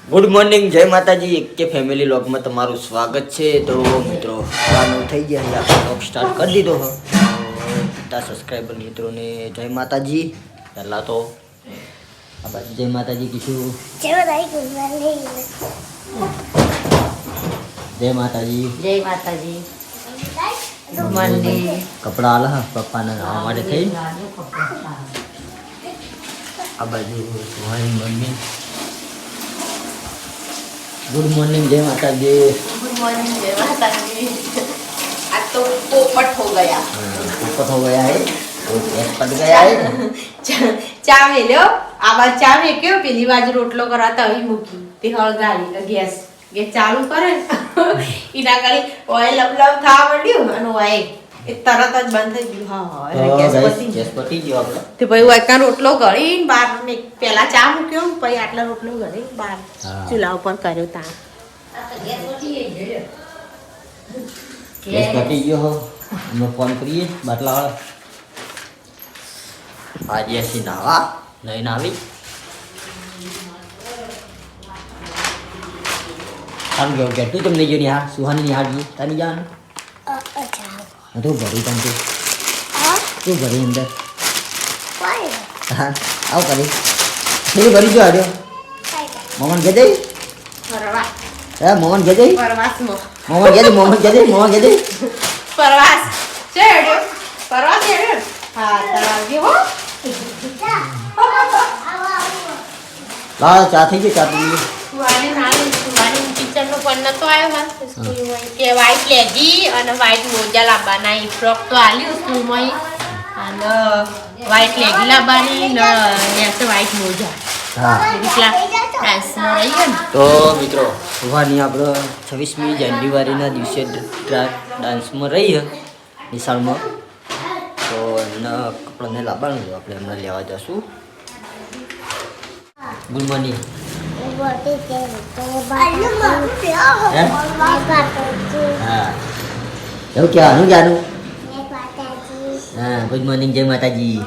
Good morning, જય માતાજી. કે ફેમિલી વ્લોગમાં તમારું સ્વાગત છે. તો મિત્રો સવારનું થઈ ગયા, આપણે વ્લોગ સ્ટાર્ટ કરી દીધો હો. બધા સબસ્ક્રાઈબર મિત્રોને જય માતાજી. પહેલાં તો આ બાજુ જય માતાજી કીધું. જય માતાજી. જય માતાજી. Good morning. કપડા આલા હા પપ્પાને નાવા માટે થઈ. આ બાજુ મારી મમ્મી. गुड मॉर्निंग, जय माता दी. गुड मॉर्निंग, जय माता दी. आज तो पोपट हो गया. पोपट हो गया है. वो गैस पट गया है. ચા મેલ્યો. આ બાદ ચા મેક્યો, પેલી બાજુ રોટલો કરાતા અહીં મૂકી. તે હળગાડી ગેસ ચાલુ કરે એના કરી ઓઇલ લપલપ થવા માંડ્યું અને ઓઇલ એ તરત જ બંધ થઈ ગયું. હા ગેસ પટી ગયો આપણો. તે ભાઈ વાયકા રોટલો ગળીને બાર પેલા ચા મૂક્યો, પછી આટલા રોટલો ગળી બાર ચૂલા ઉપર કર્યો. તા ગેસ પટી ગયો હો. અમે ફોન કરીએ બાટલા વાળા. આજે ਅਸੀਂ નાવા લઈને આવી. આમ ગયો કે તું તમને જો નિહાળ સુહાની નિહાળ ગઈ તારી જાન તું ભરી તને તું ભરી અંદર હા આવ કરી પેલી ભરી જો આજો મોમન કે દઈ પરવાસ હે મોમન કે દઈ પરવાસમાં મોમન કે દઈ પરવાસ ચેડ્યો પરવાસ ચેડ્યો. હા તરાવજો હો. લા ચા થઈ ગઈ ચા પી ગઈ. સુવાની ટીચરનો ફોન નતો આવ્યો માર સ્કૂલમાં કે વ્હાઈટ લેગી અને વ્હાઈટ મોજા લાવવાના. એ ફ્રોક તો આલ્યું સ્કૂલમાં અને વ્હાઈટ લેગી લાવવાની ને નેસે વ્હાઈટ મોજા. હા તો મિત્રો સુહાની આપણે 26મી જાન્યુઆરીના દિવસે ડાન્સમાં રહી નિશાળમાં. તો એમના કપડાને લાવવાનું આપણે એમને લેવા જશું. Good morning. હા એવું ક્યાંનું ક્યાંનું હા ગુડ મોર્નિંગ, જય માતાજી.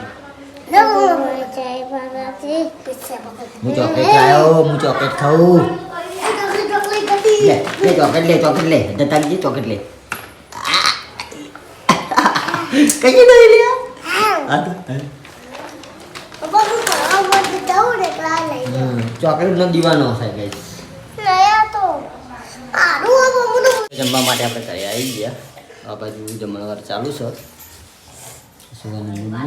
હું ચોકલેટ લાવ્યો, હું ચોકલેટ ખાઉં. લે ચોકલેટ લે દત્તાજી ચોકલેટ લે. કઈ નહીં લે ચોકલેટ નો દીવાનો હશે ગઈ. જમવા માટે આપણે ઘરે આવી ગયા. આ બાજુ જમણવાર ચાલુ છે. સુવાની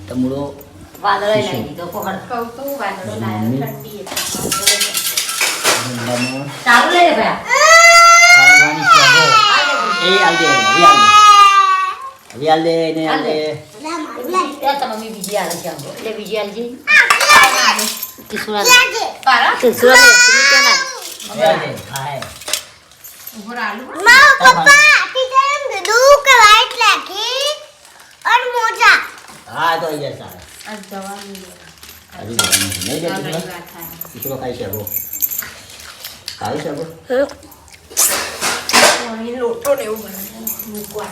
તમડો વાદળો લઈ દીધો પકડ કહું તો વાદળો લાયા ઠંડી ચાલુ લઈ લે ભાઈ. એ આલ દે ને આલ દે. મમ્મી બીજી આલે છે એટલે બીજી આલજી કિસુરા પારા કિસુરા હાય ઉપર આલુ મારા પપ્પા ટીચર એમ કીધું કે વ્હાઈટ લેગી અને મોજા. હા તો આઈ જશે. આ જવાની અરે નહીં જતું કિસરો ખાઈ છે વો ખાઈ છે વો અહીં લોટો ને એવું બને મૂકવા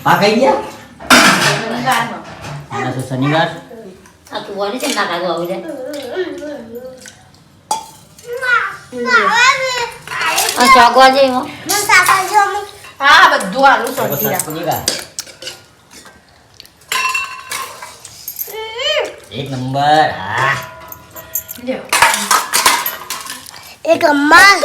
આ ખાઈ ગયા. શનિવારમાં આના તો શનિવાર આ તું વાળી છે ના કાઢો આવી જાય આ ચોકવા જઈ હો મને સાકા જો અમે હા બધું આલુ સોટી રાખ શનિવાર એક નંબર. હા લ્યો એક નંબર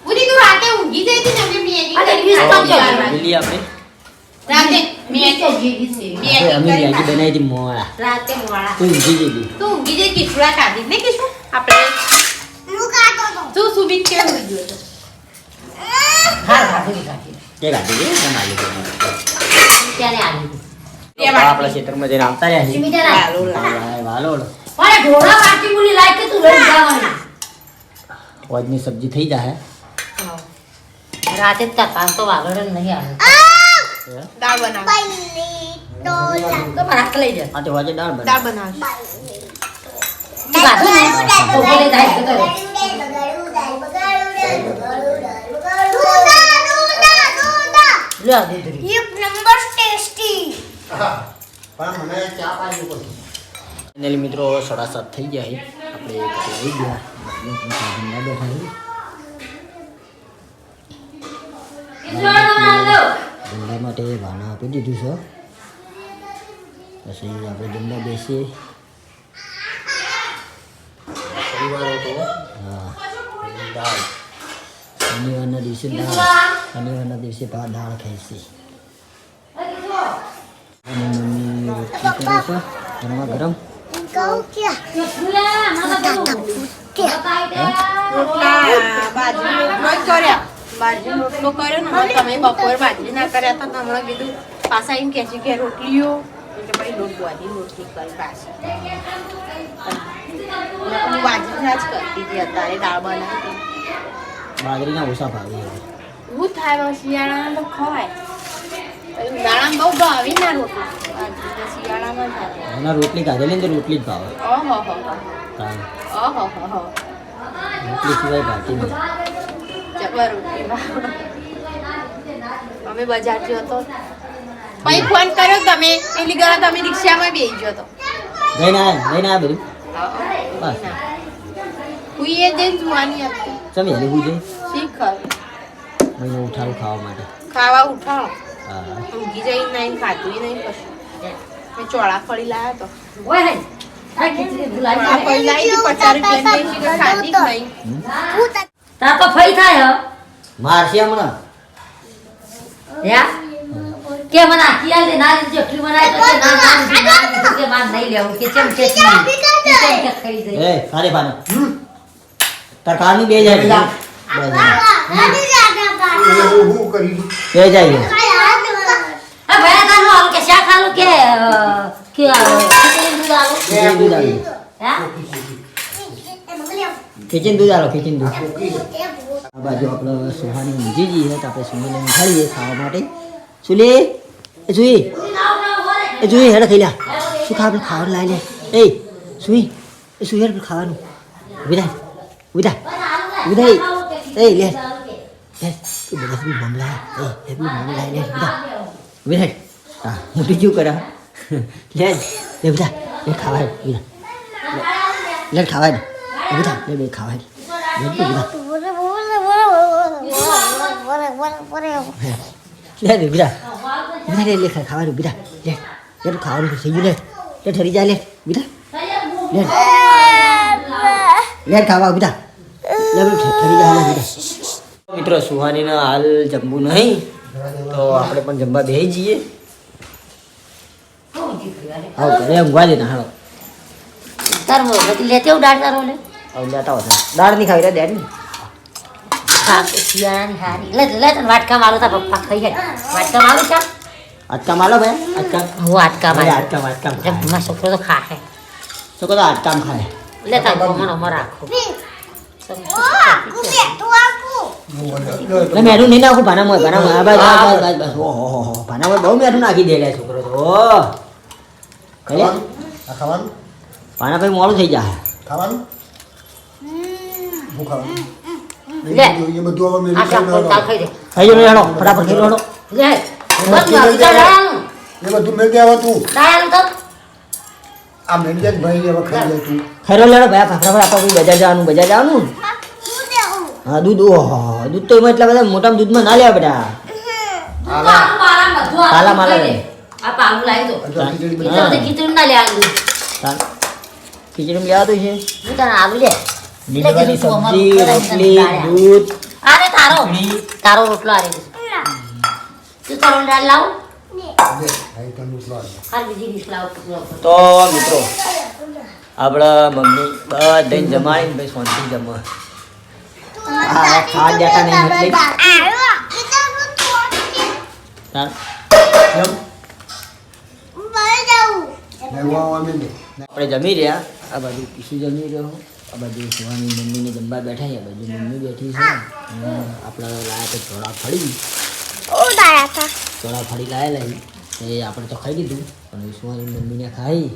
પૂરી તું રાતે ઊંઘી જઈ હતી ને અમે મેગી કરી મિલી આપણે રાતે મેગી અમે મેગી બનાવી હતી મોળા. રાતે મોડા તું ઊંઘી ગઈ. તું ઊંઘી જઈ કિચડા ખાધી ને કિચું આપણે હું કાતો તો તું સુબીત કે હોઈ ગયો તો હા ખાધી કે ગાડી દે ના માલી દે. ત્યારે આવી આપણા ક્ષેત્રમાં જઈને આવતા રહ્યા છે. વાલોડ અરે ઘોડા પાટી મુલી લાઈ કે તું લઈ જવાની આજની સબ્જી થઈ જાય. રાતે તકા તો વાગડ નહીં આવે દાળ બનાવ પલ્લી ડોલા તો રાત લઈ જા આ તો વાજે દાળ બને. દાળ બનાવ બાધો ને ઓબલે જાય તો લે આ દૂધ એક નંબર સ્ટે પણ મને ચા પાડી પડશે. ફાઇનલી મિત્રો 7:30 થઈ ગયા છે. આપણે આવી ગયા જમવા માટે ભાના આપી દીધું છે. પછી આપણે જમવા બેસીએ. પરિવાર હતો હા, દાળ શનિવારના દિવસે દાળ દાળ ખાઈશી. અને મમ્મી રોટલી કરે છે ગરમા ગરમ. કહું કે રોટલા બાજરી રોટલો જ કર્યા. બાજરી રોટલો કર્યો ને હવે તમે બપોર બાજરી ના કર્યા તો હમણાં કીધું પાછા એમ કહે છે કે રોટલીઓ એટલે પછી લોટ બાંધી રોટલી કરી પાછી. હું બાજરીના જ કરતી હતી અત્યારે દાળ બનાવી. બાજરીના ઓછા ભાવે છે. હું થાય શિયાળામાં તો ખવાય. ઉનાળામાં બહુ ભાવી ના રોટલા બાજરીના શિયાળામાં થાય. એના રોટલી ખાધેલી ને તો રોટલી જ ભાવે. ઓહો રોટલી સિવાય ભાવતી નહીં. જબર રોટલી ભાવે. અમે બજાર ગયો તો પછી ફોન કર્યો તમે પેલી ગળા તમે રિક્ષામાં બેસી ગયો તો લઈને આવ્યા બધું. બસ હું એ જઈને જોવાની હતી ચમ હેલી હું જઈ શીખર મને ઉઠાડું ખાવા માટે. ખાવા ઉઠાડો હા, ઊંઘી જઈને નહીં ખાધું નહીં કશું. મેં ચોળા ફળી લાવ્યો તો ચોળા ફળી લાવી હતી 50 રૂપિયા ખાધી જ નહીં. તા તો ફઈ થાય મારશે હમણાં. યા કે મને આખી આલે ના લીધી એટલી બનાય તો કે ના ના લીધી કે માર નહીં લેવું કે ચમ છે કે ખાઈ જાય એ સારે પાને તાર કારની બે જાય. હું કરી દઉં. બે જાય. હા ભયા કાનો આલો કે શા ખાલો કે ખીચડી દૂધ આલો ખીચડી દૂધ આલો. હા ખીચડી દૂધ આલો ખીચડી દૂધ. આ બાજુ આપણે સુહાની ઊંઘી જઈએ તો આપણે સુમીને ઉઠાડીએ ખાવા માટે. સુલી એ સુઈ હેડ ખાઈ લ્યા. શું ખા આપણે ખાવાનું લાવી લે. એ સુઈ હેડ ખાવાનું. ઉભી થાય એ લે બધા બી મમલા એ બી મમલા લે ઉભી થાય. હા મોટી જેવું કરે લે બધા એ ખાવાય લે ખાવાય ને બધા લે ખાવાય બધા લે બીરા લે ખાવાનું બીરા લે ખાવાનું થઈ ગયું લે ઠરી જાય લે બીરા લે ખાવા બીરા ઠરી જાય બીરા. મિત્રો સુહાનીને હાલ જમવું નહીં તો આપણે પણ જમવા બેસી જઈએ. આવો ઘરે ઊંઘવા દેના હાલો. તારો બધી લેતે ઉડાડ તારો લે હવે લેતા હોતા દાળ નહીં ખાવી રે ડેડી. ખા કે શિયાળાની હારી લે તને વાટકા મારો તા પપ્પા ખાઈ જાય વાટકા મારો છે આજકા માલો ભાઈ આજકા હું વાટકા મારો આજકા મારો છોકરો તો ખાહે શું કહો આજકામ ખાય. લે તાર મનો રાખો મેં મેઠું નહીં નાખું ભાનામાં બસ ઓહો ભાનામાં બહુ મેઠું નાખી દે લે છોકરો તો. કઈ આ ખાવાનું ભાના ભાઈ મોડું થઈ જાય. ખાવાનું હું ખાવાનું લે. એ બધું હવે મેં આ શાક તા ખાઈ દે ખાઈ લો હેડો ફટાફટ ખાઈ લો હેડો. લે બસ મારી જા એ બધું મેં દેવા તું ડાયલ તો આ મેં જ ભાઈ હવે ખાઈ લે તું ખાઈ લો હેડો ભાઈ ફટાફટ આપણે બજાર જવાનું. હા દૂધ ઓહો દૂધ તો એમાં એટલા બધા મોટા દૂધમાં ના લેવા બેટા. પાલા માલા લે. આ પાલું લાવી દો હજુ ખીચડી બની. એટલે બધે ખીચડી ના લેવાનું ખીચડી લેવાતું છે. હું તને આલુ લે લીલવાની કીધું તું સબ્જી અમારું રોટલી દાળિયા. દૂધ આરે ખીચડી. તારો રોટલો આરે તું તારો દાળ લાવ દે ભાઈ તને ઉતરો હાલ બીજી ડીશ લાવ ટુકડો પર. તો મિત્રો આપણા મમ્મી બધાને જમાડીને ભાઈ શાંતિ જમવા. હા ખાવા જતા નહીં એટલે તાર કેમ લેવા આવે ને આપણે જમી રહ્યા. આ બાજુ પીસું જમી રહ્યો. આ બાજુ સુવાની મમ્મીને જમવા બેઠા છે. આ બાજુ મમ્મી બેઠી છે. અને આપણે લાયા તો ચોળા ફળી લાયેલા છે. એ આપણે તો ખાઈ લીધું પણ સુવાની મમ્મીને ખાઈ.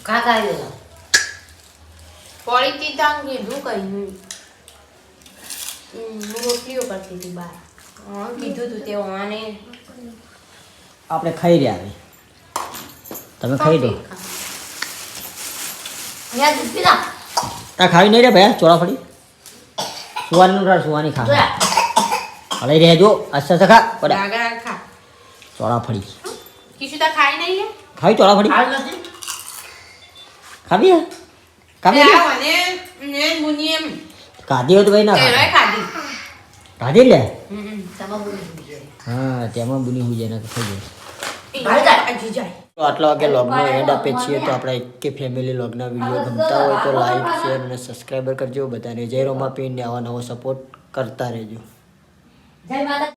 કાકા આવ્યો પોળી તીતાંગ કીધું કઈ હું રોટલીઓ કરતી હતી બહાર કીધું તું તે આને આપણે ખાઈ રહ્યા હવે તમે ખાઈ દો યા દૂધ પીલા તા ખાવી નહીં રે ભાઈ ચોળાફળી સુવાની ખા હલાઈ રહેજો અચ્છા સખા પડે આગળ ખા ચોળાફળી કિશુ તા ખાઈ નહીં લે ખાવી ચોળાફળી હાલ નથી ખાવી હે? ખાવી હે? મને ને મુની એમ ખાધી હોય તો ભાઈ ના તેરોય ખાય. ખાધી ખાધી લે તમા બોલી હા તેમાં બુની હોય જાય ને ખાઈ જાય ભાઈ જાય. હજી જાય તો આટલા વાગે લોગનો એન્ડ આપે છીએ તો આપણા કે ફેમિલી લોગના વિડીયો ગમતા હોય તો લાઈક શેર અને સબસ્ક્રાઈબર કરજો બધાને જય રોમાપીને આવા નવો સપોર્ટ કરતા રહેજો જય માતા